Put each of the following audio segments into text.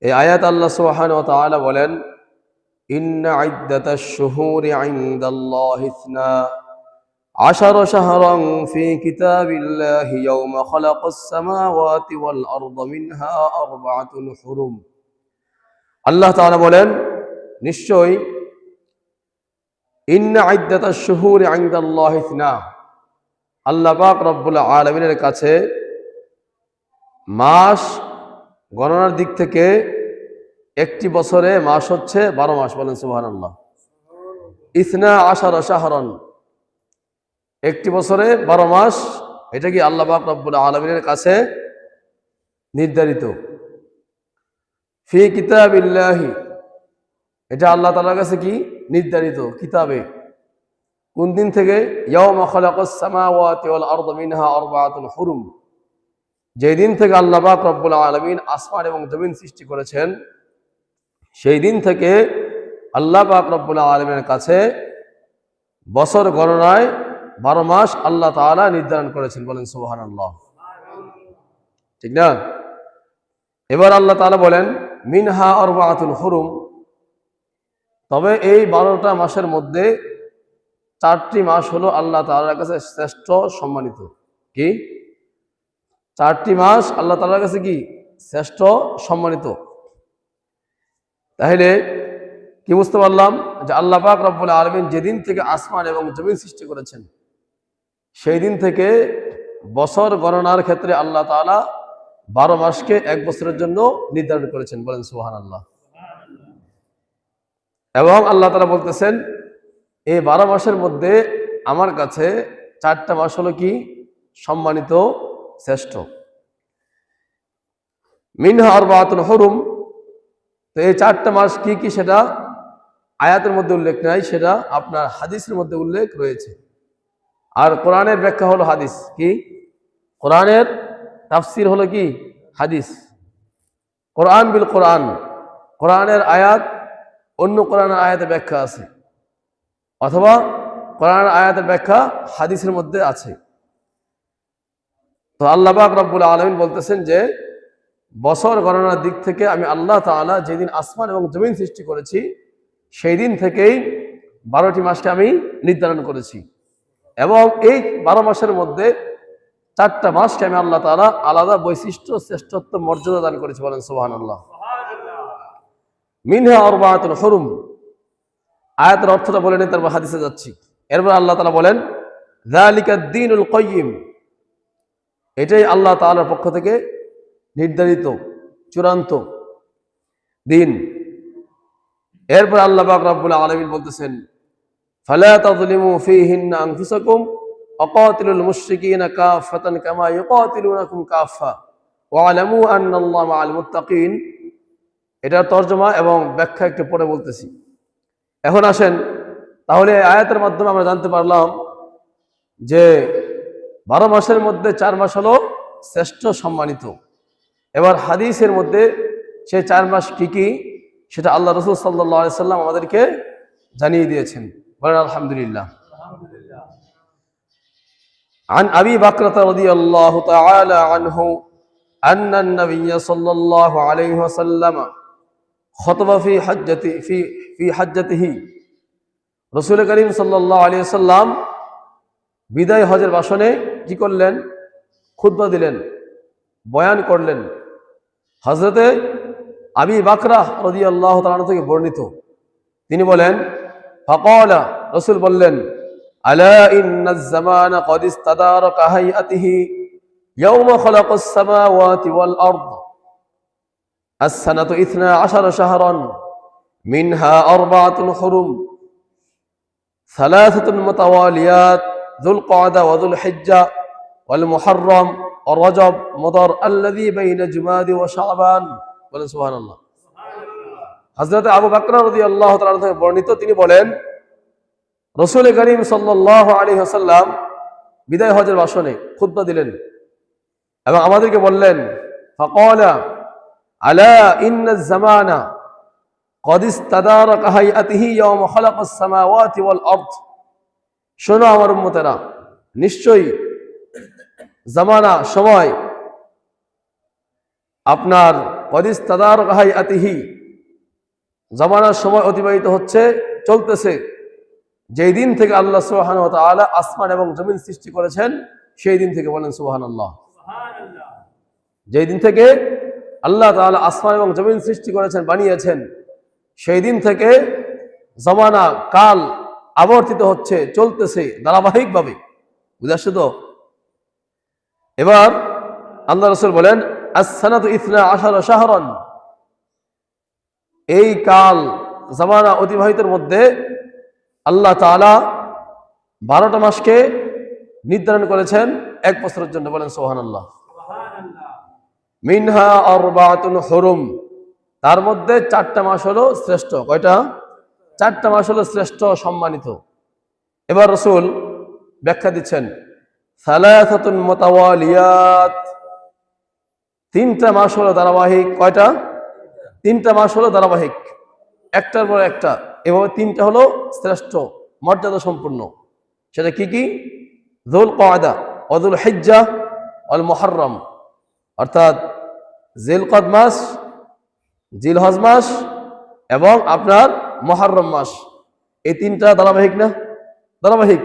এই আয়াত আল্লাহ সুবহানাহু ওয়া তাআলা বলেন, ইন্না ইদ্দাতাশ শুহুরি ইনদাল্লাহি 12 শাহরান ফি কিতাবিল্লাহি ইয়াওমা খালাকাস সামাওয়াতি ওয়াল আরদা মিনহা আরবাআতুন হুরুম। আল্লাহ তাআলা বলেন, নিশ্চয়ই ইন্না ইদ্দাতাশ শুহুরি ইনদাল্লাহি 12, আল্লাহ পাক রব্বুল আলামিনের কাছে মাস গণনার দিক থেকে একটি বছরে মাস হচ্ছে 12 মাস। বলেন সুবহানাল্লাহ। 12 শাহরান, একটি বছরে 12 মাস। এটা কি আল্লাহ পাক রব্বুল আলামিনের কাছে নির্ধারিত। ফি কিতাবিল্লাহি, এটা আল্লাহ তাআলার কাছে কি নির্ধারিত কিতাবে। কোন দিন থেকে? ইয়াওমা খালাকাস সামাওয়াতি ওয়াল আরদা মিনহা আরবাআতুন হুরুম, যেই দিন থেকে আল্লাহ পাক রব্বুল আলামিন আসমান এবং জমিন সৃষ্টি করেছেন, সেই দিন থেকে আল্লাহ পাক রব্বুল আলামিনের কাছে বছর গণনায় 12 মাস আল্লাহ তাআলা নির্ধারণ করেছেন। বলেন সুবহানাল্লাহ। ঠিক না? এবার আল্লাহ তাআলা বলেন, মিনহা আরবাআতুন হুরুম, তবে এই 12টা মাসের মধ্যে 4টি মাস হলো আল্লাহ তাআলার কাছে শ্রেষ্ঠ সম্মানিত। কি? 4টি মাস আল্লাহ তাআলার কাছে কি শ্রেষ্ঠ সম্মানিত। তাহলে কি বুঝতে পারলাম? যে আল্লাহ পাক রব্বুল আলামিন যেদিন থেকে আসমান এবং জমিন সৃষ্টি করেছেন, সেই দিন থেকে বছর গণনার ক্ষেত্রে আল্লাহ তাআলা 12 মাসকে 1 বছরের জন্য নির্ধারণ করেছেন। বলেন সুবহানাল্লাহ। এবং আল্লাহ তাআলা বলতেছেন, এই 12 মাসের মধ্যে আমার কাছে 4টা মাস হলো কি সম্মানিত, শ্রেষ্ঠ। মিনহা আরবাআতুন হুরুম, তো এই 4টা মাস কি কি সেটা আয়াতের মধ্যে উল্লেখ নাই, সেটা আপনার হাদিসের মধ্যে উল্লেখ রয়েছে। আর কোরআনের ব্যাখ্যা হলো হাদিস। কি? কোরআনের তাফসীর হলো কি হাদিস। কোরআন বিল কোরআন, কোরআনের আয়াত অন্য কোরআনের আয়াতের ব্যাখ্যা আছে, অথবা কোরআনের আয়াতের ব্যাখ্যা হাদিসের মধ্যে আছে। তো আল্লাহ পাক রব্বুল আলামিন বলতেছেন যে বছর গণনার দিক থেকে আমি আল্লাহ তাআলা যেদিন আসমান এবং জমিন সৃষ্টি করেছি, সেই দিন থেকেই 12টি মাসকে আমি নির্ধারণ করেছি। এবং এই 12 মাসের মধ্যে 4টা মাসকে আমি আল্লাহ তাআলা আলাদা বৈশিষ্ট্য, শ্রেষ্ঠত্ব, মর্যাদা দান করেছি। বলেন সুবহানাল্লাহ। মিনহা আরবাআতুন হুরুম, আয়াতের অর্থটা বলে নিন, তারপর হাদিসে যাচ্ছি। এরপর আল্লাহ তাআলা বলেন, যালিকাদ দীনুল কাইয়্যিম, এটাই আল্লাহ তাআলার পক্ষ থেকে নির্ধারিত চূড়ান্ত দিন। এরপর আল্লাহ পাক রব্বুল আলামিন বলতেছেন, ফালা তাযলিমু ফীহিন্না আনফুসাকুম ওয়াকাতিলুল মুশরিকিনা কাফাতান কামা ইউকাতিলুনাকুম কাফা ওয়া'লামু আন্নাল্লাহা মা'আল মুত্তাকিন। এটার তরজমা এবং ব্যাখ্যা একটু পরে বলতেছি। এখন আসেন, তাহলে আয়াতের মাধ্যমে আমরা জানতে পারলাম যে 12 মাসের মধ্যে 4 মাস হলো শ্রেষ্ঠ সম্মানিত। এবার হাদিসের মধ্যে সেই 4 মাস কি কি সেটা আল্লাহ রাসূল সাল্লাল্লাহু আলাইহি সাল্লাম আমাদেরকে জানিয়ে দিয়েছেন। বলেন আলহামদুলিল্লাহ। عن أبي بكرة رضي الله تعالى عنه أن النبي صلى الله عليه وسلم خطب في حجته। রাসূল করিম সাল্লাল্লাহু আলাইহি ওয়াসাল্লাম বিদায় হজের ভাষণে কি করলেন? খুতবা দিলেন, বয়ান করলেন। হযরতে আবী বাকরা রাদিয়াল্লাহু তাআলা থেকে বর্ণিত, তিনি বলেন, ফাকালা, রাসূল বললেন, আলা ইন্নাজ জামানা ক্বাদ ইস্তাদারা কাহাইয়াতিহি ইয়াওমা খালাকাস সামাওয়াতি ওয়াল আরদ আস-সানাতু 12 শাহরান মিনহা আরবাআতুন হুরুম সালাসাতুন মুতাওয়ালিয়াত যুল ক্বাদা ওয়া যুল হিজ্জা ওয়াল মুহররম ওয়া রজব মুদার আল্লাযী বাইনা জুমাদি ওয়া শাবান। বলেন সুবহানাল্লাহ। হযরত আবু বকর রাদিয়াল্লাহু তাআলা থেকে বর্ণিত, তিনি বলেন, রাসূল করিম সাল্লাল্লাহু আলাইহি ওয়াসাল্লাম বিদায় হজের ভাষণে খুতবা দিলেন এবং আমাদেরকে বললেন, ফাকালা আলা ইন্নাজ জামানা ক্বাদ ইস্তাদারা কাহাইয়াতিহি ইয়াওমা খালাকাস সামাওয়াতি ওয়াল আরদ। শোনো আমার উম্মতেরা, নিশ্চয়ই জামানা, সময় আপনার কদিস্তাদার হাইআতিহি, জামানার সময় অতিবাহিত হচ্ছে, চলতেছে, যেই দিন থেকে আল্লাহ সুবহানাহু ওয়া তাআলা আসমান এবং জমিন সৃষ্টি করেছেন সেই দিন থেকে, বলেন সুবহানাল্লাহ। যেই দিন থেকে আল্লাহ তাআলা আসমান এবং জমিন সৃষ্টি করেছেন, বানিয়েছেন, সেই দিন থেকে জামানা কাল আবর্তিত হচ্ছে, চলতেছে ধারাবাহিকভাবে। বুঝাচ্ছে তো? এবার আল্লাহ রাসূল বলেন আস-সানাতু 12 শাহরান, এই কাল জামানা অতিবাহিতের মধ্যে আল্লাহ তাআলা 12টা মাসকে নির্ধারণ করেছেন 1 বছরের জন্য, বলেন সুবহানাল্লাহ। মিনহা আরবাতুন হুরুম, তার মধ্যে 4টা মাস হলো শ্রেষ্ঠ। কয়টা? 4টা মাস হলো শ্রেষ্ঠ, সম্মানিত। এবার রাসূল ব্যাখ্যা দিচ্ছেন সালাসাতুন মুতাওয়ালিয়াত, 3টা মাস হলো ধারাবাহিক। কয়টা? 3টা মাস হলো ধারাবাহিক, একটার পর একটা। এভাবে 3টা হলো শ্রেষ্ঠ, মর্যাদা সম্পূর্ণ। সেটা কি কি? যুল কয়দা, ওয়াযুল হিজ্জা, ওয়াল মুহররম, অর্থাৎ জিলকদ মাস, জিলহজ মাস এবং আপনার মুহররম মাস। এই 3টা ধারাবাহিক না? ধারাবাহিক।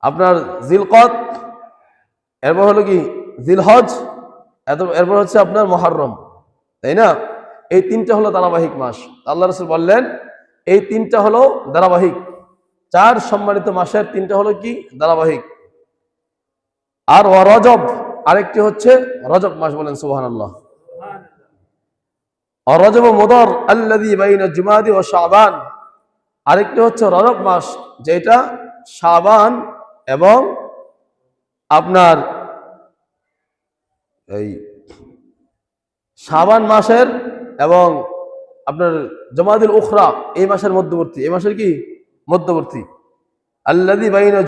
আপনার জিলকদ, এরপর হলো কি জিলহজ, এরপর হচ্ছে আপনার মুহররম, তাই না? এই 3টা হলো ধারাবাহিক মাস। আল্লাহ রাসূল বললেন এই 3টা হলো ধারাবাহিক। 4 সম্মানিত মাসের 3টা হলো কি? ধারাবাহিক। আর ওয়া রজব, আরেকটি হচ্ছে রজব মাস, বলেন সুবহানাল্লাহ। আর রজব মুদার আল্লাযী বাইনা জুমাদি ওয়া শাবান, আরেকটি হচ্ছে রজব মাস, যেটা শাবান এবং আপনার এই শাবান মাসের এবং আপনার জমাদিল উখরা, এই মাসের মধ্যবর্তী। এই মাসের কি? মধ্যবর্তী। আল্লাযী বাইনা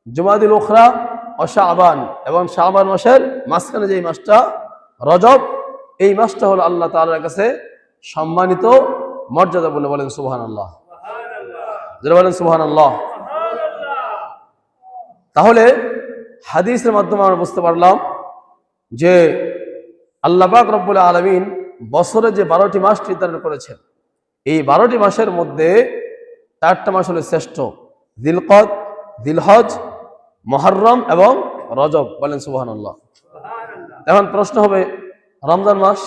জুমাদিল উখরা ও শাবান, এবং শাবান মাসের মাঝখানে যে মাসটা রজব, এই মাসটা হলো আল্লাহ তাআলার কাছে সম্মানিত, মর্যাদাপূর্ণ, বলেন সুবহানাল্লাহ। যারা বলেন সুবহানাল্লাহ। তাহলে হাদিসের মাধ্যমে আমরা বুঝতে পারলাম যে আল্লাহ পাক রব্বুল আলামিন বছরে যে 12টি মাস নির্ধারণ করেছেন, এই 12টি মাসের মধ্যে 4টা মাস হলো শ্রেষ্ঠ, জিলকদ, জিলহজ, মুহররম এবং রজব, বলেন সুবহানাল্লাহ। এখন প্রশ্ন হবে রমজান মাস,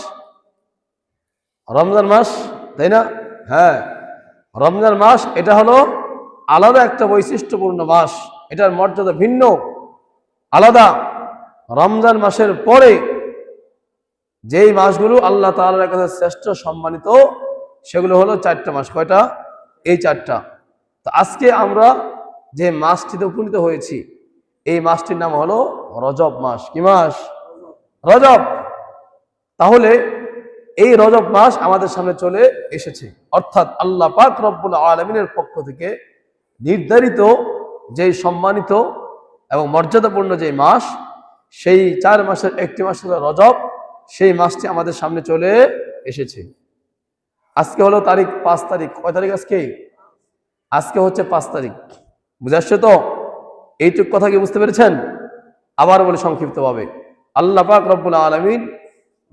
রমজান মাস, তাই না? হ্যাঁ, রমজান মাস এটা হলো আলাদা একটা বৈশিষ্ট্যপূর্ণ মাস, এটার মর্যাদা ভিন্ন, আলাদা। রমজান মাসের পরে যেই মাসগুলো আল্লাহ তাআলার কাছে শ্রেষ্ঠ, সম্মানিত, সেগুলো হলো 4টা মাস। কয়টা? এই 4টা। তো আজকে আমরা যে মাসটিতে উপনীত হয়েছি, এই মাসটির নাম হলো রজব মাস। কি মাস? রজব। তাহলে এই রজব মাস আমাদের সামনে চলে এসেছে, অর্থাৎ আল্লাহ পাক রব্বুল আলামিনের পক্ষ থেকে নির্ধারিত যে সম্মানিত এবং মর্যাদাপূর্ণ যে মাস, সেই 4 মাসের একটি মাস হলো রজব। সেই মাসটি আমাদের সামনে চলে এসেছে। আজকে হলো তারিখ 5 তারিখ। কয় তারিখ আজকে? আজকে হচ্ছে 5 তারিখ। বুঝে আসছে তো? এইটুক কথা কি বুঝতে পেরেছেন? আবার বলে সংক্ষিপ্তভাবে, আল্লাহ পাক রব্বুল আলামিন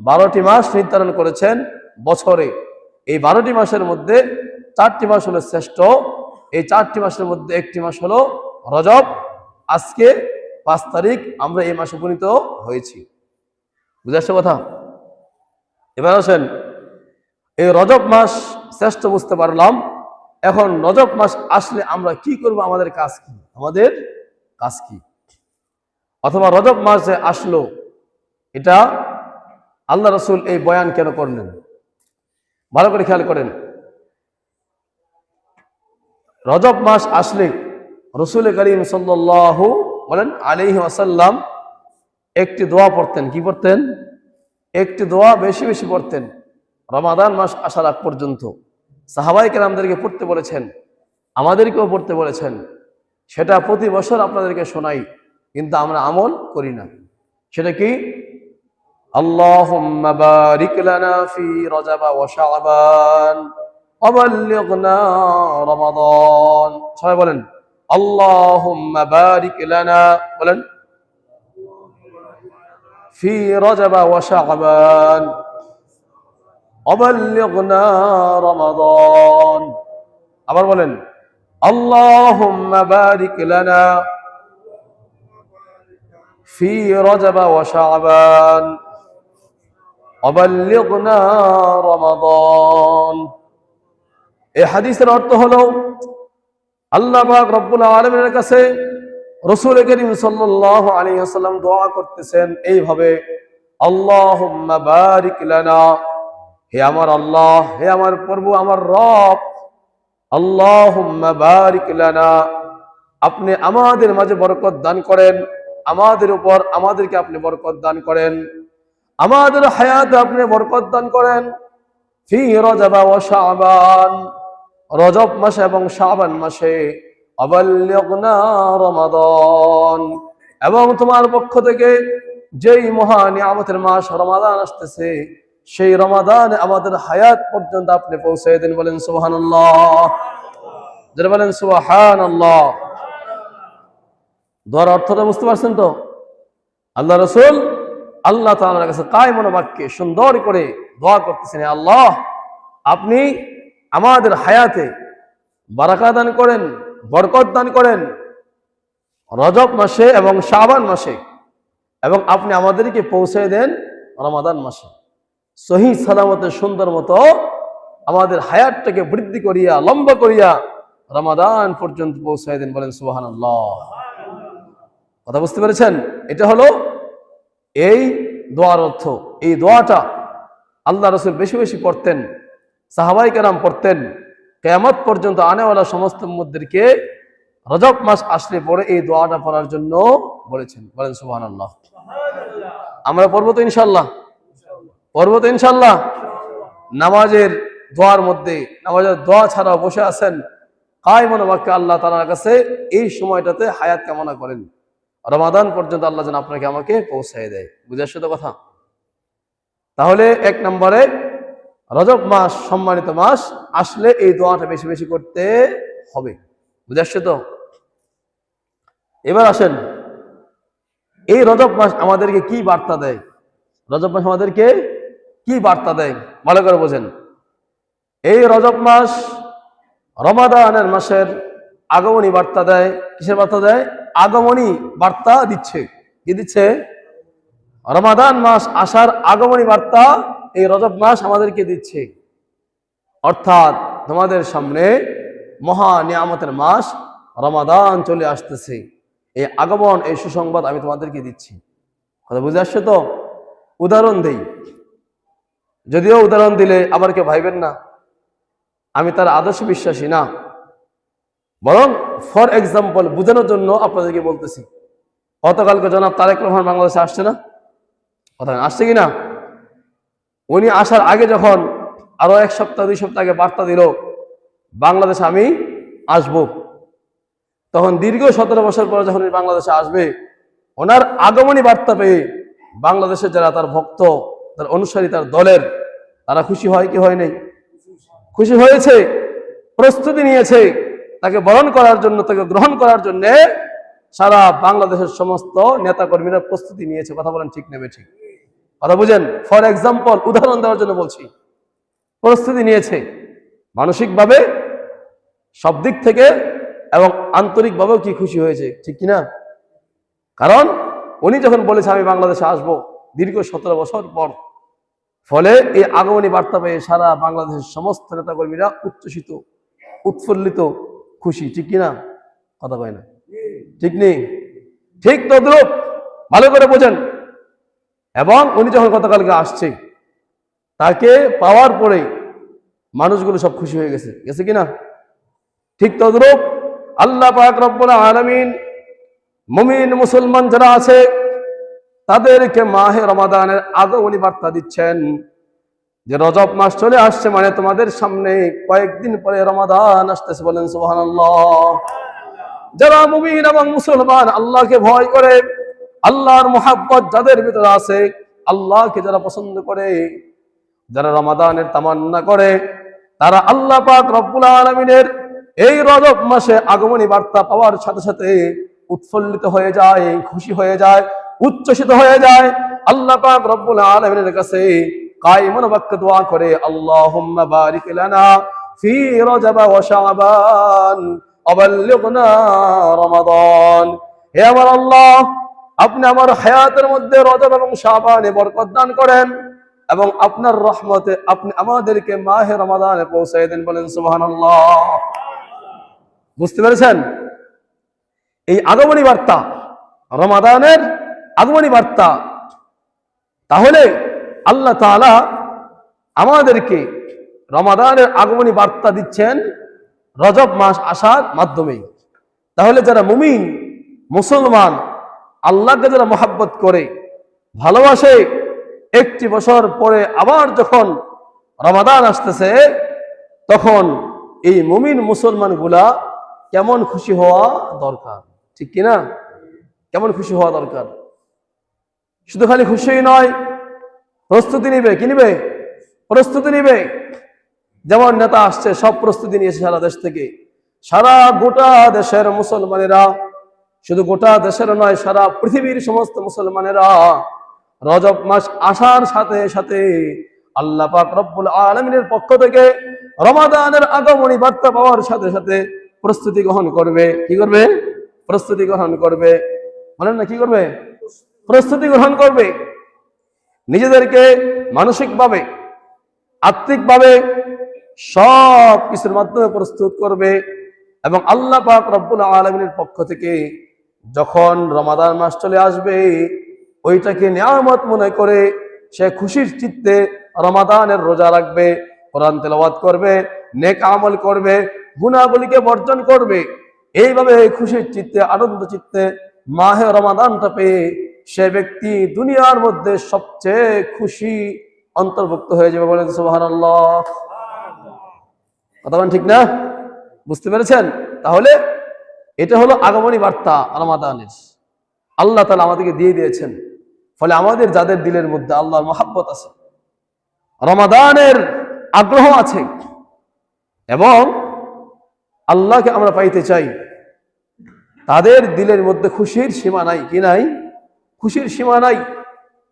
12টি মাস নির্ধারণ করেছেন বছরে। এই 12টি মাসের মধ্যে 4টি মাস হলো শ্রেষ্ঠ। এই 4টি মাসের মধ্যে একটি মাস হলো রজব। আজকে 5 তারিখ, আমরা এই মাসে উপনীত হয়েছি। বুঝে আসছে কথা? এবার আসেন, এই রজব মাস শ্রেষ্ঠ বুঝতে পারলাম। এখন রজব মাস আসলে আমরা কি করব? আমাদের কাজ কি? আমাদের কাজ কি? অথবা রজব মাস যে আসলো, এটা আল্লাহ রাসূল এই বয়ান কেন করলেন? ভালো করে খেয়াল করেন। রজব মাস আসলে রাসূল করিম সাল্লাল্লাহু আলাইহি ওয়াসাল্লাম একটি দোয়া পড়তেন। কি পড়তেন? একটি দোয়া বেশি বেশি পড়তেন। রমাদান মাস আসার আগ পর্যন্ত সাহাবায়ে কেরামদেরকে পড়তে বলেছেন, আমাদেরকেও পড়তে বলেছেন। সেটা প্রতি বছর আপনাদেরকে শোনাই, কিন্তু আমরা আমল করি না। সেটা কি? আল্লাহুম্মা বারিক লানা ফি রজব ওয়া শাবান ওয়া বাল্লিগনা রমাদান। সবাই বলেন আল্লাহুম্মা বারিক লানা, বলেন في رجب وشعبان وبلغنا رمضان আবার বলেন اللهم بارك لنا في رجب وشعبان وبلغنا رمضان এই হাদিসের অর্থ হলো আল্লাহ পাক রব্বুল আলামিনের কাছে রাসূল করিম সাল্লাল্লাহু আলাইহি ওয়াসাল্লাম দোয়া করতেছেন এইভাবে আল্লাহুম্মা বারিক লানা, হে আমার আল্লাহ, হে আমার প্রভু, আমার রব, আল্লাহুম্মা বারিক লানা, আপনি আমাদের মাঝে বরকত দান করেন, আমাদের উপর আমাদেরকে আপনি বরকত দান করেন, আমাদের হায়াতে আপনি বরকত দান করেন। ফি রজব ওয়া শাবান, রজব মাসে এবং শাবান মাসে, আবাল্লিগনা রমাদান, এবং তোমার পক্ষ থেকে যেই মহা নিয়ামতের মাস রমাদান আসতেছে সেই রমাদানে আমাদের হায়াত পর্যন্ত আপনি পৌঁছে দেন। বলেন সুবহানাল্লাহ, যারা বলেন সুবহানাল্লাহ। দোয়ার অর্থটা বুঝতে পারছেন তো? আল্লাহ রাসূল আল্লাহ তাআলার কাছে কায়মন বাক্যে সুন্দর করে দোয়া করতেছেন, আল্লাহ আপনি আমাদের হায়াতে বারাকা দান করেন, বরকত দান করেন রজব মাসে এবং শাবান মাসে, এবং আপনি আমাদেরকে পৌঁছে দেন রমাদান মাসে। সহি সালামতে সুন্দর মতো আমাদের হায়াতটাকে বৃদ্ধি করিয়া লম্বা করিয়া রমাদান পর্যন্ত পৌঁছে দেন। বলেন সুবহানাল্লাহ। কথা বুঝতে পেরেছেন? এটা হলো এই দোয়ার অর্থ। এই দোয়াটা আল্লাহ রাসূল বেশি বেশি পড়তেন, সাহাবায়ে কেরাম পড়তেন। কিয়ামত পর্যন্ত আনেওয়ালা সমস্ত উম্মতদেরকে রজব মাস আসলে পরে এই দোয়াটা পড়ার জন্য বলেছেন। বলেন সুবহানাল্লাহ। আমরা পড়বো তো ইনশাআল্লাহ? পড়বো তো ইনশাআল্লাহ? নামাজের দোয়ার মধ্যে, নামাজের দোয়া ছাড়া বসে আছেন, কায়মন বাক্যে আল্লাহ তাআলার কাছে এই সময়টাতে হায়াত কামনা করেন, রমাদান পর্যন্ত আল্লাহ যেন আপনাকে আমাকে পৌঁছায় দেয়। বুঝে আসছে তো কথা? তাহলে এক নম্বরে রজব মাস সম্মানিত মাস আসলে এই দোয়াটা বেশি বেশি করতে হবে। বুঝে আসছে তো? এবার আসেন, এই রজব মাস আমাদেরকে কি বার্তা দেয়? রজব মাস আমাদেরকে কি বার্তা দেয় ভালো করে বোঝেন। এই রজব মাস রমাদানের মাসের আগমনী বার্তা দেয়। কিসের বার্তা দেয়? আগমনী বার্তা দিচ্ছে। কি দিচ্ছে? রমাদান মাস আসার আগমনী বার্তা এই রজব মাস আমাদেরকে দিচ্ছে। অর্থাৎ তোমাদের সামনে মহা নিয়ামতের মাস রমাদান চলে আসতেছে, এই আগমন, এই সুসংবাদ আমি তোমাদেরকে দিচ্ছি। কথা বুঝে আসছে তো? উদাহরণ দেই, যদিও উদাহরণ দিলে আবার কেউ ভাইবেন না আমি তার আদর্শ বিশ্বাসী না, বরং ফর এক্সাম্পল বোঝানোর জন্য আপনাদেরকে বলতেছি। গতকালকে জনাব তারেক রহমান বাংলাদেশে আসছে না? কথা আসছে কিনা? উনি আসার আগে যখন আরো এক সপ্তাহ 2 সপ্তাহ আগে বার্তা দিল বাংলাদেশে আমি আসব, তখন দীর্ঘ 17 বছর পরে যখন বাংলাদেশে আসবে, ওনার আগমনী বার্তা পেয়ে বাংলাদেশের যারা তার ভক্ত, তার অনুসারী, তার দলের, তারা খুশি হয় কি হয় নাই? খুশি হয়েছে, প্রস্তুতি নিয়েছে তাকে বরণ করার জন্য, তাকে গ্রহণ করার জন্য সারা বাংলাদেশের সমস্ত নেতা কর্মীরা প্রস্তুতি নিয়েছে। কথা বলেন ঠিক নেবে? ঠিক কথা বুঝেন? ফর এক্সাম্পল, উদাহরণ দেওয়ার জন্য বলছি, প্রস্তুতি নিয়েছে মানসিকভাবে, সব দিক থেকে, এবং আন্তরিকভাবেও কি খুশি হয়েছে, ঠিক কিনা? কারণ উনি যখন বলেছে আমি বাংলাদেশে আসবো দীর্ঘ 17 বছর পর, ফলে এই আগমনী বার্তা পেয়ে সারা বাংলাদেশের সমস্ত নেতাকর্মীরা উচ্ছ্বসিত, উৎফুল্লিত, খুশি, ঠিক কিনা? কথা কয় না? ঠিক নেই? ঠিক তদ্রূপ ভালো করে বোঝেন। এবং উনি যখন গতকালকে আসছে, তাকে পাওয়ার পরে মানুষগুলো সব খুশি হয়ে গেছে, গেছে কিনা? ঠিক তদ্রূপ আল্লাহ পাক রব্বুল আলামিন মুমিন মুসলমান যারা আছে তাদেরকে মাহে রমাদানের আগমনী বার্তা দিচ্ছেন যে রজব মাস চলে আসছে, মানে তোমাদের সামনে কয়েকদিন পরে রমাদান আসতেছে। বলেন সুবহানাল্লাহ। যারা মুমিন এবং মুসলমান, আল্লাহকে ভয় করে, আল্লাহর মুহাব্বত যাদের ভিতরে আছে, আল্লাহকে যারা পছন্দ করে, যারা রমাদানের তামান্না করে, তারা আল্লাহ পাক রব্বুল আলামিনের এই রজব মাসে আগমনী বার্তা পাওয়ার সাথে সাথে উৎফুল্লিত হয়ে যায়, খুশি হয়ে যায়, উচ্ছ্বসিত হয়ে যায়, আল্লাহ পাক রব্বুল আলামিনের কাছে কায়েমুন ওয়াক্ত দোয়া করে, আল্লাহুম্মা বারিক লানা ফি রজব ওয়া শাবান ওয়া বাল্লিগনা রমাদান। হে আমার আল্লাহ, আপনি আমার হায়াতের মধ্যে রজব এবং শাবানে বরকত দান করেন এবং আপনার রহমতে আপনি আমাদেরকে মাহে রমাদানে পৌঁছায় দেন। বলেন সুবহানাল্লাহ। বুঝতে পেরেছেন? এই আগমনী বার্তা, রমাদানের আগমনী বার্তা। তাহলে আল্লাহ তাআলা আমাদেরকে রমাদানের আগমনী বার্তা দিচ্ছেন রজব মাস আসার মাধ্যমে। তাহলে যারা মুমিন মুসলমান, আল্লাহকে যারা মহাব্বত করে ভালোবাসে, একটি বছর পরে আবার যখন রমাদান আসতেছে, তখন এই মুমিন মুসলমান গুলা কেমন খুশি হওয়া দরকার, ঠিক কিনা? কেমন খুশি হওয়া দরকার? শুধু খালি খুশি নয়, প্রস্তুতি নিবে। কি নিবে? প্রস্তুতি নিবে। যেমন নেতা আসছে, সব প্রস্তুতি নিয়েছে সারা দেশ থেকে। সারা গোটা দেশের মুসলমানেরা, শুধু গোটা দেশের নয়, সারা পৃথিবীর সমস্ত মুসলমানেরা রজব মাস আসার সাথে সাথে আল্লাহ পাক রব্বুল আলামিনের পক্ষ থেকে রমাদানের আগমনী বার্তা পাওয়ার সাথে সাথে প্রস্তুতি গ্রহণ করবে। কি করবে? প্রস্তুতি গ্রহণ করবে। বলেন না, কি করবে? প্রস্তুতি গ্রহণ করবে। নিজেদেরকে মানসিকভাবে, আত্মিকভাবে সব কিছুর মাধ্যমে প্রস্তুত করবে। এবং আল্লাহ পাক রব্বুল আলামিনের পক্ষ থেকে যখন রমাদান মাস চলে আসবে, ওইটাকে নিয়ামত মনে করে সে খুশির চিত্তে রমাদানের রোজা রাখবে, কোরআন তেলাওয়াত করবে, নেক আমল করবে, গুনাহগুলিকে বর্জন করবে। এইভাবে খুশির চিত্তে, আনন্দ চিত্তে মাহে রমাদানটা পেয়ে সে ব্যক্তি দুনিয়ার মধ্যে সবচেয়ে খুশি অন্তর্ভুক্ত হয়ে যাবে। বলেন সুবহানাল্লাহ। কথা বলেন, ঠিক না? বুঝতে পেরেছেন? তাহলে এটা হলো আগমনী বার্তা রমাদানের। আল্লাহ তাআলা আমাদেরকে দিয়ে দিয়েছেন। ফলে আমাদের যাদের দিলের মধ্যে আল্লাহর মহাব্বত আছে, রমাদানের আগ্রহ আছে এবং আল্লাহকে আমরা পাইতে চাই, তাদের দিলের মধ্যে খুশির সীমা নাই। কি নাই? খুশির সীমা নাই।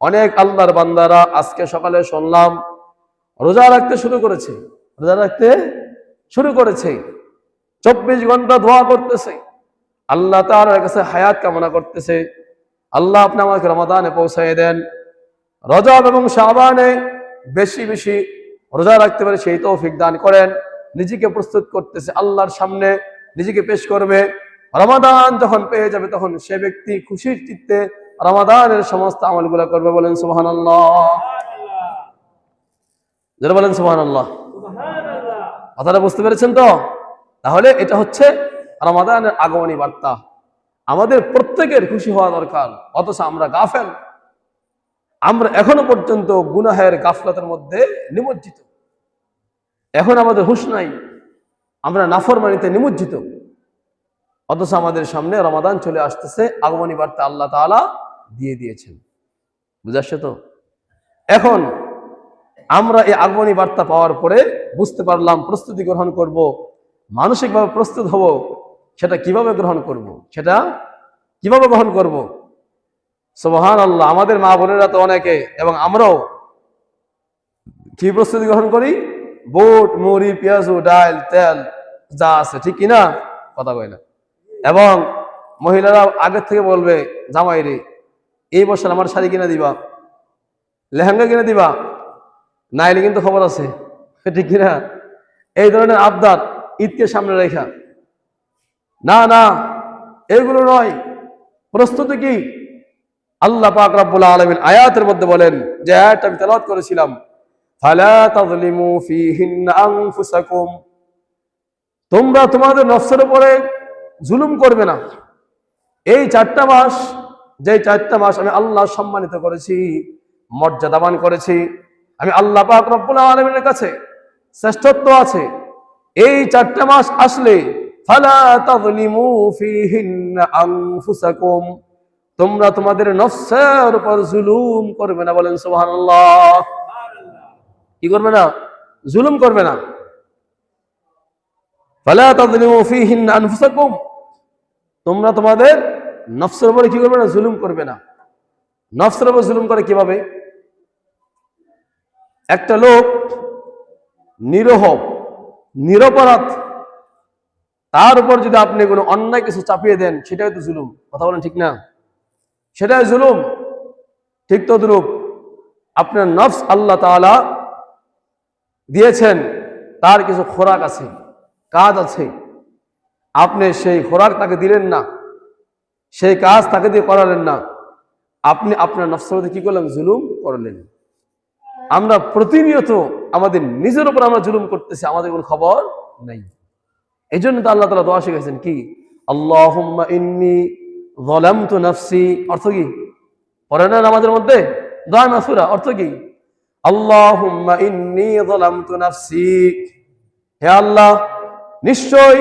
অনেক আল্লাহর বান্দারা আজকে সকালে শুনলাম রোজা রাখতে শুরু করেছে, রোজা রাখতে শুরু করেছে, 24 ঘন্টা দোয়া করতেছে, আল্লাহ তাআলার কাছে হায়াত কামনা করতেছে, আল্লাহ আপনি আমাকে রমাদানে পৌঁছায় দেন, রজব এবং শাবানে বেশি বেশি রোজা রাখতে পারে সেই তৌফিক দান করেন। নিজেকে প্রস্তুত করতেছে, আল্লাহর সামনে নিজেকে পেশ করবে। রমাদান যখন পেয়ে যাবে, তখন সে ব্যক্তি খুশির চিত্তে রমাদানের সমস্ত আমলগুলো করবে। বলেন সুবহানাল্লাহ। যারা বলেন সুবহানাল্লাহ। কথাটা বুঝতে পেরেছেন তো? তাহলে এটা হচ্ছে রমাদানের আগমনী বার্তা। আমাদের প্রত্যেকের খুশি হওয়া দরকার, অথচ আমরা গাফেল। আমরা এখনো পর্যন্ত গুনাহের গাফলাতের মধ্যে নিমজ্জিত। এখন আমাদের হুঁশ নাই, আমরা নাফরমানিতে নিমজ্জিত। অথচ আমাদের সামনে রমাদান চলে আসতেছে, আগমনী বার্তা আল্লাহ তাআলা দিয়ে দিয়েছেন। বুঝাচ্ছে তো? এখন আমরা এই আগমনী বার্তা পাওয়ার পরে বুঝতে পারলাম প্রস্তুতি গ্রহণ করব, মানসিকভাবে প্রস্তুত হব। সেটা কিভাবে গ্রহণ করব? সেটা কিভাবে গ্রহণ করব? সুবহানাল্লাহ। আমাদের মা বোনেরা তো অনেকে এবং আমরাও কি প্রস্তুতি গ্রহণ করি? বুট, মুড়ি, পেঁয়াজ, ডাল, তেল যা আছে, ঠিক কিনা? কথা কয় না। এবং মহিলারা আগের থেকে বলবে, জামাই রে এই বছর আমার শাড়ি কিনে দিবা, লেহেঙ্গা কিনে দিবা, নাইলে কিন্তু খবর আছে, ঠিক কিনা? এই ধরনের আবদার ঈদকে সামনে রেখা। না না, এগুলো নয়। প্রস্তুতি কি? আল্লাহ পাক রব্বুল আলামিন আয়াতের মধ্যে বলেন, যে আয়াতটা আমি তেলাওয়াত করেছিলাম, ফালা তাযলিমু ফীহিন্না আনফুসাকুম, তোমরা তোমাদের নফসের উপরে জুলুম করবে না। এই 4টা মাস, যে 4টা মাস আমি আল্লাহ সম্মানিত করেছি, মর্যাদাবান করেছি, আমি আল্লাহ পাক রব্বুল আলামিনের কাছে শ্রেষ্ঠত্ব আছে। এই 4টা মাস আসলে ফালা তাযলিমু ফীহিন্না আনফুসাকুম, তোমরা তোমাদের নফসের উপর জুলুম করবে না। বলেন সুবহানাল্লাহ। কি করবে না? জুলুম করবে না। ফালা তাযলিমু ফীহিন্না আনফুসাকুম, তোমরা তোমাদের নফসের উপরে কি করবে না? জুলুম করবে না। নফসের উপর জুলুম করে কিভাবে? একটা লোক নিরহ নিরপরাধ, তার উপর যদি আপনি কোনো অন্যায় কিছু চাপিয়ে দেন, সেটাই তো জুলুম। কথা বলেন ঠিক না? সেটাই জুলুম। ঠিক তদ্রূপ আপনার নফস আল্লাহ তাআলা দিয়েছেন, তার কিছু খোরাক আছে, কাজ আছে, আপনি সেই খোরাক তাকে দিলেন না, সেই কাজ তাকে দিয়ে করালেন না, আপনি আপনার নফসের মধ্যে কি করলেন? জুলুম করলেন। আমরা প্রতিনিয়ত আমাদের নিজের উপর আমরা জুলুম করতেছি, আমাদের কোনো খবর নাই। এই জন্য তো আল্লাহ তাআলা দোয়া শিখেছেন কি? আল্লাহুম্মা ইন্নী যালামতু নাফসি। অর্থ কি? পড়ে না আমাদের মধ্যে দোয়া মাসুরা, অর্থ কি? আল্লাহুম্মা ইন্নী যালামতু নাফসি, হে আল্লাহ, নিশ্চয়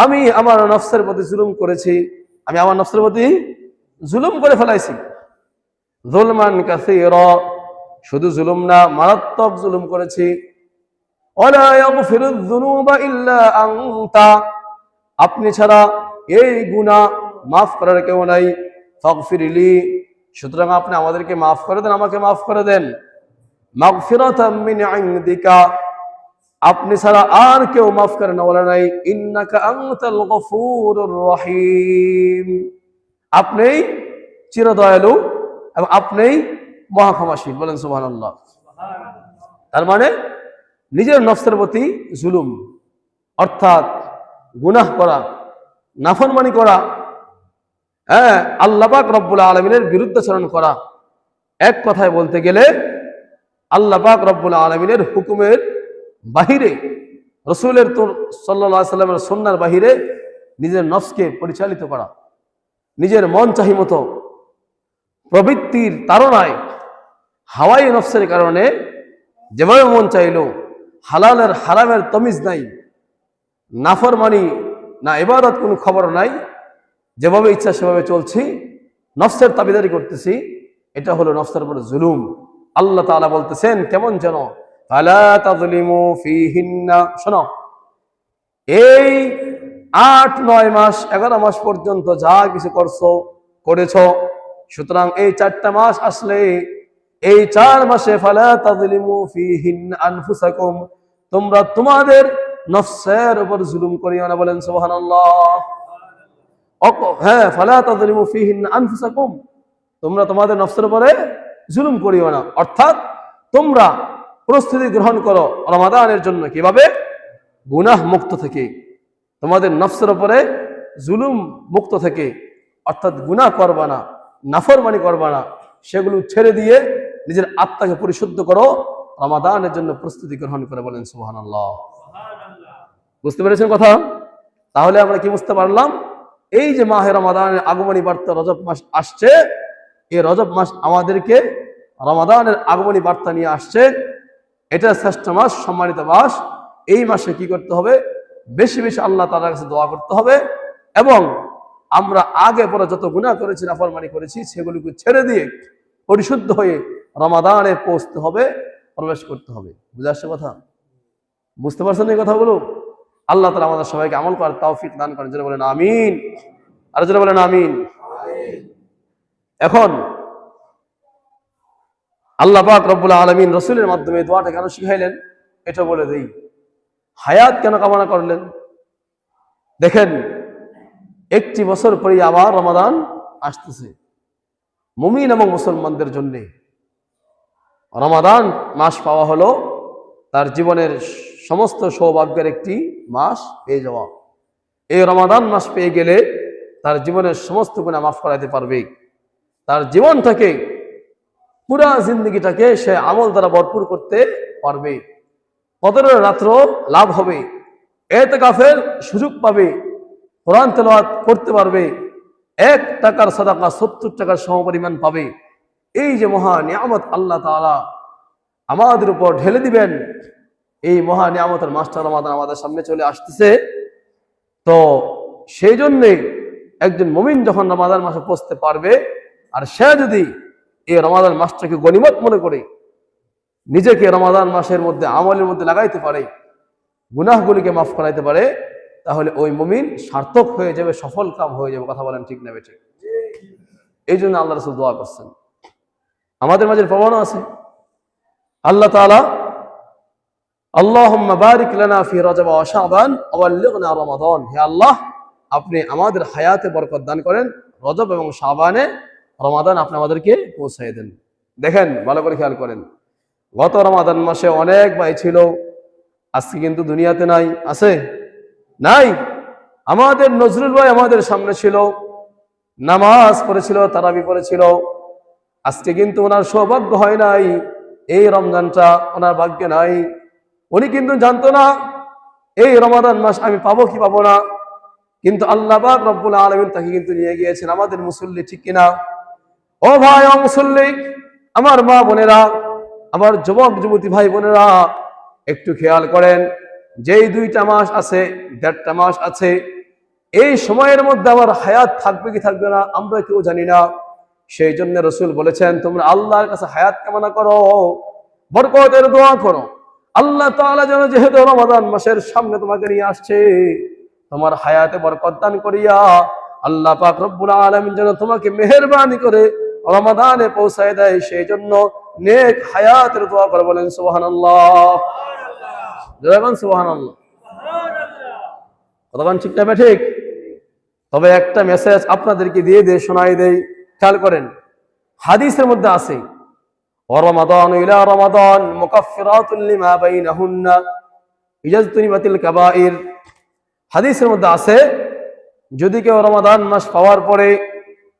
আমি আমার নফসের প্রতি জুলুম করেছি, আমি আমার নফসের প্রতি জুলুম করে ফেলাইছি। যুলমান কাসীরা, শুধু জুলুম না, মারাত্মক জুলুম করেছি। ওয়ালা ইয়াগফিরুয যুনুবা ইল্লা আনতা, আপনি ছাড়া এই গুনাহ মাফ করার কেউ নাই। ফাগফিরলি, সুতরাং আপনি আমাদেরকে মাফ করে দেন, আমাকে মাফ করে দেন। মাগফিরাতাম মিন ইনদিকা, আপনি ছাড়া আর কেউ মাফ করে না বলে নাই। ইন্নাকা আনতাল গফুরুর রহিম, আপনিই চিরদয়ালু এবং আপনিই মহাক্ষমাশীল। বলেন সুবহানাল্লাহ। তার মানে নিজের নফসের প্রতি জুলুম, অর্থাৎ গুনাহ করা, নাফরমানি করা, আল্লাহ পাক রব্বুল আলামিনের বিরুদ্ধাচরণ করা। এক কথায় বলতে গেলে আল্লাহ পাক রব্বুল আলামিনের হুকুমের বাহিরে, রাসূলের সাল্লাল্লাহু আলাইহি সাল্লামের সুন্নাহর বাহিরে নিজের নফসকে পরিচালিত করা, নিজের মন চাহি মতো প্রবৃত্তির তাড়নায় হাওয়াই নফসের কারণে যেভাবে মন চাইলো, হালালের হারামের তমিজ নাই, নাফরমানি না ইবাদত কোনো খবর নাই, যেভাবে ইচ্ছা সেভাবে চলছি, নফসের তাবিদারি করতেছি, এটা হলো নফসের উপর জুলুম। আল্লাহ তাআলা বলতেছেন কেমন যেন, ফালা তাযলিমু ফীহিন্না, শোনো, এই 8, 9 মাস 11 মাস পর্যন্ত যা কিছু করেছ, সুতরাং এই 4টা মাস আসলে, এই 4 মাসে ফালা তাযলিমু ফীহিন্না আনফুসাকুম, তোমরা তোমাদের নফসের উপর জুলুম করিও না। বলেন সুবহানাল্লাহ। হ্যাঁ, ফালা তাযলিমু ফীহিন্না আনফুসাকুম, তোমরা তোমাদের নফসের উপরে জুলুম করিও না। অর্থাৎ তোমরা প্রস্তুতি গ্রহণ করো রমাদানের জন্য, কিভাবে? গুনাহ মুক্ত থেকে, তোমাদের নফসের উপরে জুলুম মুক্ত থেকে, অর্থাৎ গুনাহ করবা না, নাফরমানি করবা না, সেগুলো ছেড়ে দিয়ে নিজের আত্মাকে পরিশুদ্ধ করো, রমাদানের জন্য প্রস্তুতি গ্রহণ করে। বলেন সুবহানাল্লাহ। বুঝতে পেরেছেন কথা? তাহলে আমরা কি বুঝতে পারলাম? এই যে মাহে রমাদানের আগমনী বার্তা, রজব মাস আসছে, এই রজব মাস আমাদেরকে রমাদানের আগমনী বার্তা নিয়ে আসছে। এটা শ্রেষ্ঠ মাস, সম্মানিত মাস। এই মাসে কি করতে হবে? বেশি বেশি আল্লাহ তাআলার কাছে দোয়া করতে হবে, এবং আমরা আগে পরে যত গুনাহ করেছি, নাফরমানি করেছি, সেগুলিকে ছেড়ে দিয়ে পরিশুদ্ধ হয়ে রমাদানে পৌঁছতে হবে, প্রবেশ করতে হবে। বুঝে আসছে কথা? বুঝতে পারছেন এই কথাগুলো? আল্লাহ তাআলা আমাদের সবাইকে আমল করার তৌফিক দান করেন। যারা বলেন আমিন, আর যারা বলেন আমিন। এখন আল্লাহ পাক রব্বুল আলামিন রাসূলের মাধ্যমে দোয়াটা কেন শিখাইলেন, এটা বলে দেই। হায়াত কেন কামনা করলেন? দেখেন, একটি বছর পরে আবার রমাদান আসতেছে। মুমিন এবং মুসলমানদের জন্য রমাদান মাস পাওয়া হলো তার জীবনের সমস্ত সৌভাগ্যের একটি মাস পেয়ে যাওয়া। এই রমাদান মাস পেয়ে গেলে তার জীবনের সমস্ত গুনাহ মাফ করাতে পারবে, তার জীবনটাকে, পুরা জিন্দগিটাকে সে আমল দ্বারা ভরপুর করতে পারবে। কদরের রাত্র লাভ হবে, ইতিকাফের সুযোগ পাবে, কোরআন তেলাওয়াত করতে পারবে, 1 টাকার সাদাকা 70 টাকার সমপরিমাণ পাবে। এই যে মহা নিয়ামত আল্লাহ তাআলা আমাদের উপর ঢেলে দিবেন, এই মহা নিয়ামতের মাসটা রমাদান আমাদের সামনে চলে আসতেছে। তো সেই জন্যে একজন মুমিন যখন রমাদান মাসে পৌঁছতে পারবে, আর সে যদি এই রমাদান মাসটাকে গনিমত মনে করে নিজেকে রমাদান মাসের মধ্যে আমলের মধ্যে লাগাইতে পারে, গুনাহগুলিকে মাফ করাইতে পারে, তাহলে ওই মুমিন সার্থক হয়ে যাবে, সফল কাম হয়ে যাবে। কথা বলেন ঠিক না বেঠিক? এই জন্য আল্লাহ রাসূল দোয়া করছেন, আমাদের মাঝে প্রমাণ আছে। আল্লাহ তাআলা আল্লাহুম্মা বারিক লানা ফি রজব ওয়া শাবান ওয়া বাল্লিগনা রমাদান, হে আল্লাহ আপনি আমাদের হায়াতে বরকত দান করেন, রজব এবং শাবানে রমাদান আপনি আমাদেরকে পৌঁছায় দেন। দেখেন ভালো করে খেয়াল করেন, গত রমাদান মাসে অনেক ভাই ছিল, আজকে কিন্তু দুনিয়াতে নাই। আছে? নাই। আমাদের নজরুল ভাই আমাদের সামনে ছিল, নামাজ পড়েছিল, তারাবি পড়েছিল, আজকে কিন্তু ওনার সৌভাগ্য হয় নাই, এই রমজানটা ওনার ভাগ্যে নাই। উনি কিন্তু জানতো না এই রমাদান মাস আমি পাবো কি পাবো না, কিন্তু আল্লাহ পাক রব্বুল আলামিন তাকে কিন্তু নিয়ে গিয়েছেন। আমাদের মুসল্লি, ঠিক কিনা? ও ভাই, ও মুসল্লি, আমার মা বোনেরা, আমার যুবক যুবতী ভাই বোনেরা, একটু খেয়াল করেন, যেই 2টা মাস আছে, 1.5টা মাস আছে, এই সময়ের মধ্যে আমার হায়াত থাকবে কি থাকবে না আমরা কেউ জানি না। সেই জন্য রাসূল বলেছেন, তোমরা আল্লাহর কাছে হায়াত কামনা করো, বরকতের দোয়া করো। আল্লাহ তাআলা যেন, যেহেতু রমাদান মাসের সামনে তোমাকে নিয়ে আসছে, তোমার হায়াতে বরকত দান করিয়া আল্লাহ পাক রব্বুল আলামিন যেন তোমাকে মেহেরবানি করে রমাদানে পৌঁছায় দেয়, সেই জন্য নেক হায়াতের দোয়া করে বলেন সুবহানাল্লাহ। জয়গান সুবহানাল্লাহ। কতক্ষণ ঠিক না ঠিক? তবে একটা মেসেজ আপনাদেরকে দিয়ে শোনাই দেই, খেয়াল করেন। হাদিসের মধ্যে আছে, রমাদান ইলা রমাদান মুকাফফিরাতুল লিমা বাইনাহুন্না ইজাজতুনিবাতিল কাবাইর। হাদিসের মধ্যে আছে, যদি কেউ রমাদান মাস পাওয়ার পরে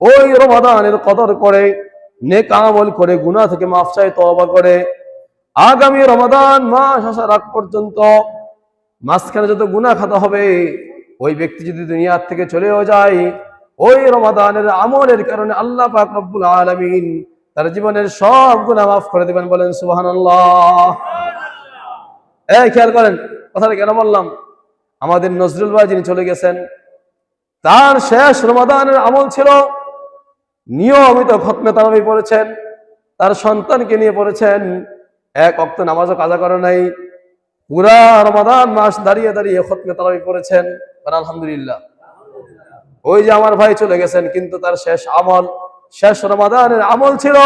ওই রমাদানের কদর করে, নেক আমল করে, গুনাহ থেকে মাফ চায়, তওবা করে, আগামী রমাদান মাস আসার আগ পর্যন্ত মাঝখানে যত গুনাহ খাতা হবে, ওই ব্যক্তি যদি দুনিয়া থেকে চলেও যায়, ওই রমাদানের আমলের কারণে আল্লাহ পাক রব্বুল আলামিন তার জীবনের সব গুনাহ মাফ করে দিবেন। বলেন সুবহানাল্লাহ। এই খেয়াল করেন, কথাটা কেন বললাম? আমাদের নজরুল ভাই যিনি চলে গেছেন, তার শেষ রমাদানের আমল ছিল নিয়মিত খতমে তারাবি পড়েছেন, তার সন্তানকে নিয়ে পড়েছেন, এক ওয়াক্ত নামাজও কাজা করে নাই, পুরা রমাদান মাস দাঁড়িয়ে দাঁড়িয়ে খতমে তারাবি পড়েছেন। আলহামদুলিল্লাহ। ওই যে আমার ভাই চলে গেছেন, কিন্তু তার শেষ আমল, শেষ রমাদানের আমল ছিল,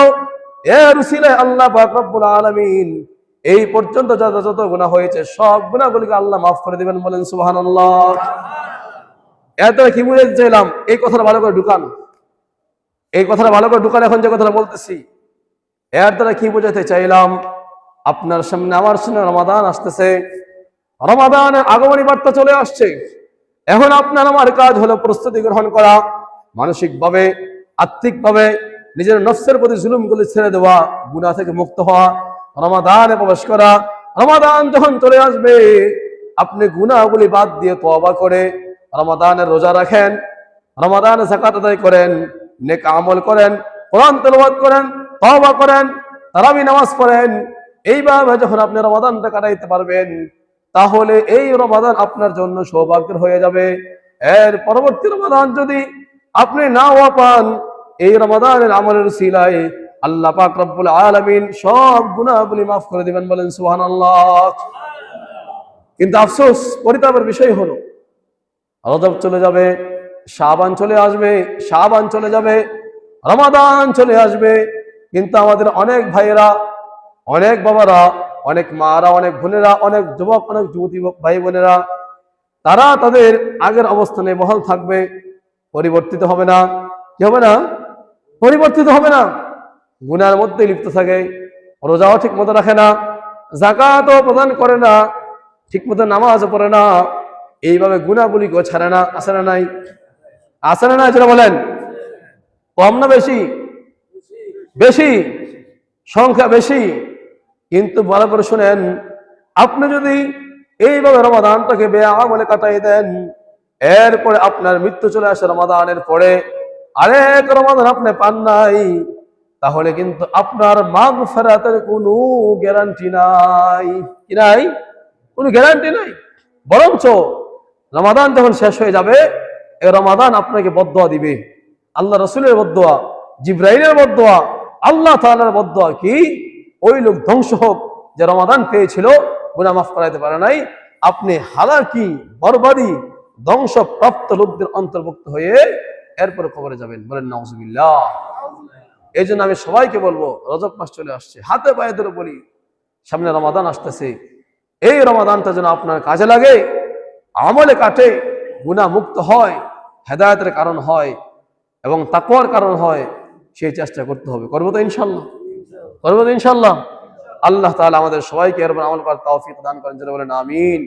এর উসিলায় আল্লাহ পাক রব্বুল আলামিন এই পর্যন্ত যত যত গুনাহ হয়েছে সব গুনাহগুলিকে আল্লাহ মাফ করে দিবেন। বলেন সুবহানাল্লাহ। এত কি বুঝাতে চাইলাম, এই কথাটা ভালো করে ঢুকান, এই কথাটা ভালো করে ঢুকান। এখন যে কথাটা বলতেছি, এর দ্বারা কি বোঝাতে চাইলাম? আপনার সামনে, আমার সামনে রমাদান আসতেছে, রমাদানের আগমনী বার্তা চলে আসছে। এখন আপনার আমার কাজ হলো প্রস্তুতি গ্রহণ করা, মানসিকভাবে, আত্মিকভাবে নিজের নফসের প্রতি জুলুমগুলি ছেড়ে দেওয়া, গুনাহ থেকে মুক্ত হওয়া, রমাদানে প্রবেশ করা। রমাদান যখন চলে আসবে, আপনি গুনাহগুলি বাদ দিয়ে তওবা করে রমাদানের রোজা রাখেন, রমাদানে যাকাত আদায় করেন, নেক আমল করেন, কোরআন তেলাওয়াত করেন, তওবা করেন, তারাবি নামাজ পড়েন। এইভাবে যখন আপনি রমাদানটা কাটাইতে পারবেন, তাহলে এই রমাদান আপনার জন্য সৌভাগ্যের হয়ে যাবে। এর পরবর্তী রমাদান যদি আপনি নাও পান, এই রমাদানের আমলের উসিলায় আল্লাহ পাক রব্বুল আলামিন সব গুনাহগুলি মাফ করে দিবেন। বলেন সুবহানাল্লাহ। কিন্তু আফসোস, পরিতাপের বিষয় হলো, রজব চলে যাবে, শাবান চলে আসবে, শাবান চলে যাবে, রমাদান চলে আসবে, কিন্তু আমাদের অনেক ভাইয়েরা, অনেক বাবারা, অনেক মারা, অনেক বোনেরা, অনেক যুবক, অনেক যুবতী ভাই বোনেরা, তারা তাদের আগের অবস্থানে বহাল থাকবে, পরিবর্তিত হবে না। কি হবে না? পরিবর্তিত হবে না। গুনার মধ্যে লিপ্ত থাকে, রোজাও ঠিক মতো রাখে না, যাকাতও প্রদান করে না, ঠিক মতো নামাজও পড়ে না, এইভাবে গুনাহগুলিকেও ছাড়ে না। আছে না নাই? আছে না নাই? যেটা বলেন, কম না বেশি? বেশি, সংখ্যা বেশি। কিন্তু ভালো করে শুনেন, আপনি যদি এইভাবে রমাদানটাকে বেআমলে কাটাই দেন, এরপরে আপনার মৃত্যু চলে আসে রমাদানের পরে, আরেক রমাদান আপনি পান নাই, তাহলে কিন্তু আপনার মাগফিরাতের কোনো গ্যারান্টি নাই। কি নাই? কোনো গ্যারান্টি নাই। বরঞ্চ রমাদান যখন শেষ হয়ে যাবে, এই রমাদান আপনাকে বদদোয়া দিবে। আল্লাহ রাসূলের বদদোয়া, জিবরাইলের বদদোয়া, আল্লাহ তাআলার বদদোয়া কি? ওই লোক ধ্বংস হোক যে রমাদান পেয়েছিল, গুনাহ মাফ করাইতে পারে নাই। আপনি হালাকি, বরবাদি, ধ্বংসপ্রাপ্ত লোকদের অন্তর্ভুক্ত হয়ে এরপরে কবরে যাবেন। বলেন নাউজুবিল্লাহ। এই জন্য আমি সবাইকে বলবো, রজব মাস চলে আসছে, হাতে পায়ে ধরে বলি, সামনে রমাদান আসতেছে, এই রমাদানটা যেন আপনার কাজে লাগে, আমলে কাটে, গুনাহ মুক্ত হয়, হেদায়েতের কারণ হয় এবং তাকওয়ার কারণ হয়, সেই চেষ্টা করতে হবে। করবো তো ইনশাল্লাহ? করবো তো ইনশাল্লাহ? আল্লাহ তাআলা আমাদের সবাইকে এর উপর আমল করার তৌফিক দান করেন, যেন বলেন আমিন।